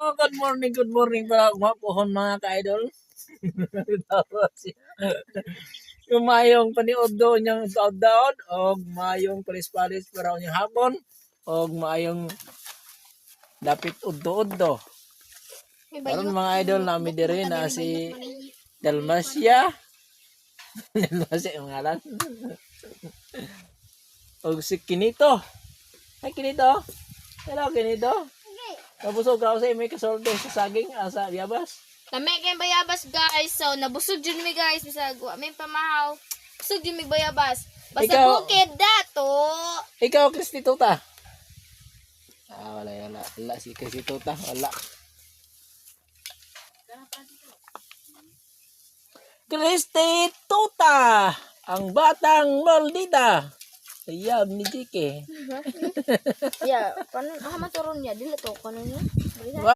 Oh, good morning para umapuhon mga ka-idol. Tapos, yung mayong paniod doon niyang daod-daod, o mayong palis-palis para niyang hapon, o mayong dapit uddo-uddo. Karon mga idol namin diri na si Dalmacia. Dalmacia yung ngalan. O si Kinito. Ay Kinito. Hello Kinito. Nabusog ka sa may kasoldo sa saging asa Yabas. Kami kay bayabas guys. So nabusog jud mi guys bisag wa may pamahaw. Busog jud mi bayabas. Basta Ikaw- bukid dato. Ikaw Kristi Tuta. Wala si Kristi Tuta, wala. Kristi Tuta, ang batang maldita. Sayab ni Jike. Ya, paano maturon niya dili to kanon niya.